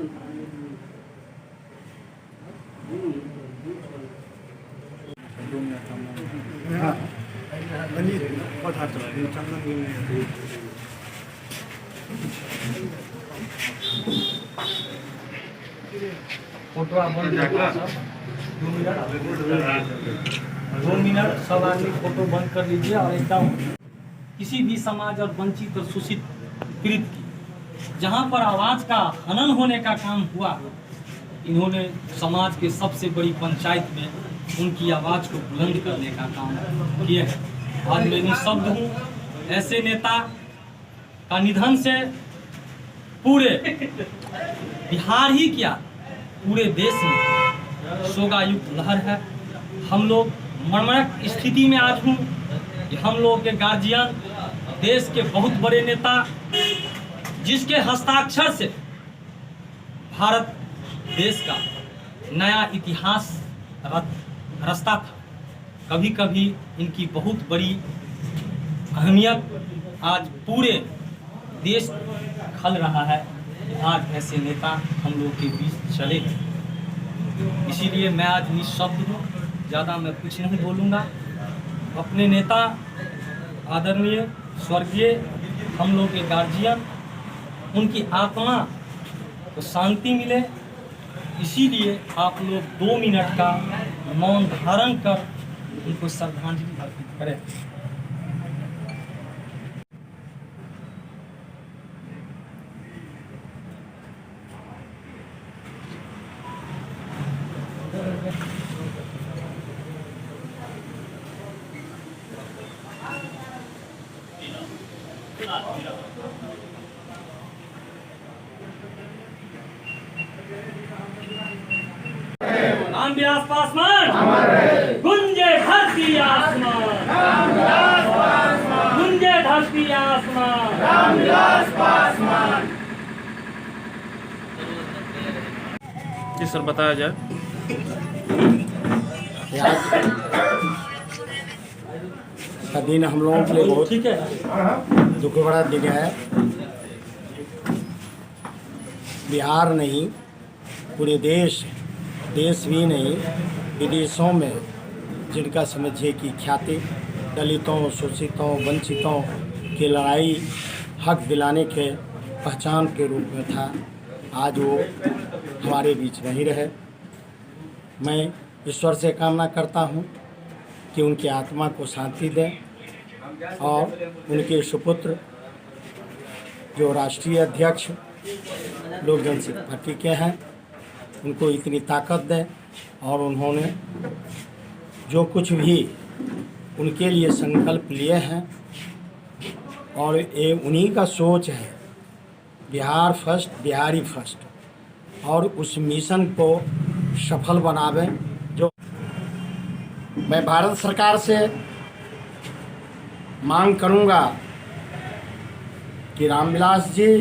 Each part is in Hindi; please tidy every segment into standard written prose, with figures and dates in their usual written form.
हाँ, ini kota terlalu canggih ini. Photo आप बंद कर 2 मिनट सब आदमी फोटो बंद कर लीजिए। और एकदम किसी भी समाज और वंचित और शोषित पीड़ित की जहाँ पर आवाज़ का हनन होने का काम हुआ, इन्होंने समाज के सबसे बड़ी पंचायत में उनकी आवाज़ को बुलंद करने का काम किया है। आज मैं निःशब्द हूँ। ऐसे नेता का निधन से पूरे बिहार ही क्या पूरे देश में शोकायुक्त लहर है। हम लोग मर्माहत स्थिति में आज हूँ कि हम लोग के गार्जियन, देश के बहुत बड़े नेता, जिसके हस्ताक्षर से भारत देश का नया इतिहास रास्ता था, कभी कभी इनकी बहुत बड़ी अहमियत आज पूरे देश खल रहा है। आज ऐसे नेता हम लोग के बीच चले गए, इसीलिए मैं आज निःशब्द हूँ। ज़्यादा मैं कुछ नहीं बोलूँगा। अपने नेता आदरणीय स्वर्गीय हम लोग के गार्जियन, उनकी आत्मा को शांति मिले, इसीलिए आप लोग 2 मिनट का मौन धारण कर उनको श्रद्धांजलि अर्पित करें। रामविलास पासवान गुंजे धरती आसमान, गुंजे धरती आसमान, रामविलास पासवान। जी सर, बताया जाए। का दिन हम लोगों के लिए बहुत ठीक है, दुख भरा दिन है। बिहार नहीं, पूरे देश भी नहीं, विदेशों में जिनका समझिए कि ख्याति दलितों, शोषितों, वंचितों की लड़ाई हक दिलाने के पहचान के रूप में था, आज वो हमारे बीच नहीं रहे। मैं ईश्वर से कामना करता हूँ कि उनकी आत्मा को शांति दें और उनके सुपुत्र जो राष्ट्रीय अध्यक्ष लोक जनशक्ति पार्टी के हैं, उनको इतनी ताकत दें और उन्होंने जो कुछ भी उनके लिए संकल्प लिए हैं और ये उन्हीं का सोच है, बिहार फर्स्ट, बिहारी फर्स्ट, और उस मिशन को सफल बनावें। जो मैं भारत सरकार से मांग करूंगा कि रामविलास जी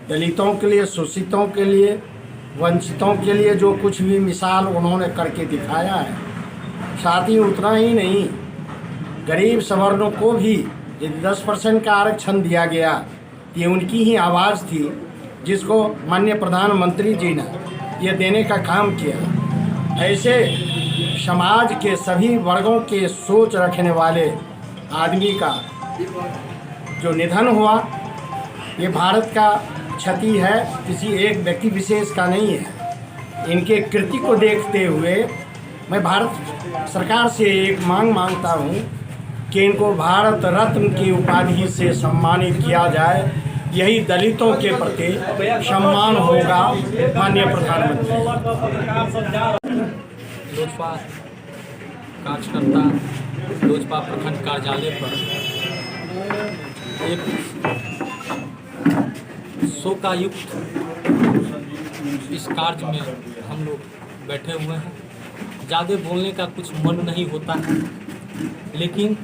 दलितों के लिए, शोषितों के लिए, वंचितों के लिए जो कुछ भी मिसाल उन्होंने करके दिखाया है, साथ ही उतना ही नहीं, गरीब सवर्णों को भी यदि 10% का आरक्षण दिया गया, ये उनकी ही आवाज़ थी जिसको माननीय प्रधानमंत्री जी ने ये देने का काम किया। ऐसे समाज के सभी वर्गों के सोच रखने वाले आदमी का जो निधन हुआ, ये भारत का क्षति है, किसी एक व्यक्ति विशेष का नहीं है। इनके कृति को देखते हुए मैं भारत सरकार से एक मांग मांगता हूँ कि इनको भारत रत्न की उपाधि से सम्मानित किया जाए। यही दलितों के प्रति सम्मान होगा। माननीय प्रधानमंत्री। लोजपा कार्यकर्ता लोजपा प्रखंड कार्यालय पर एक शोकायुक्त इस कार्य में हम लोग बैठे हुए हैं। ज़्यादा बोलने का कुछ मन नहीं होता है, लेकिन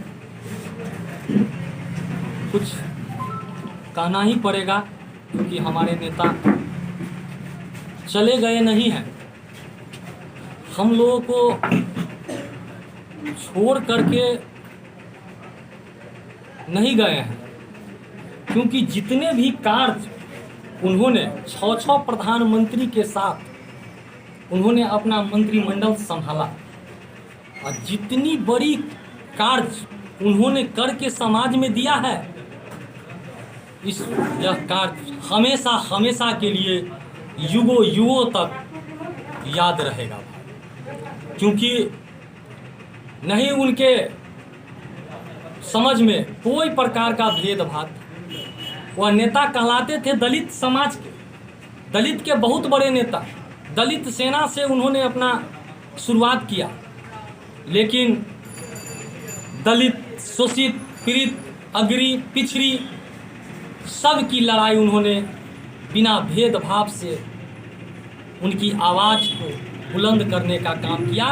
कुछ कहना ही पड़ेगा क्योंकि हमारे नेता चले गए नहीं हैं। हम लोगों को छोड़ करके नहीं गए हैं, क्योंकि जितने भी कार्य उन्होंने 6 प्रधानमंत्री के साथ उन्होंने अपना मंत्रिमंडल संभाला और जितनी बड़ी कार्य उन्होंने करके समाज में दिया है, यह कार्य हमेशा हमेशा के लिए युगों युगों तक याद रहेगा। क्योंकि नहीं उनके समझ में कोई प्रकार का भेदभाव। वह नेता कहलाते थे दलित समाज के, दलित के बहुत बड़े नेता। दलित सेना से उन्होंने अपना शुरुआत किया, लेकिन दलित, शोषित, पीड़ित, अग्री, पिछड़ी सब की लड़ाई उन्होंने बिना भेदभाव से उनकी आवाज़ को बुलंद करने का काम किया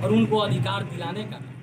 और उनको अधिकार दिलाने का काम।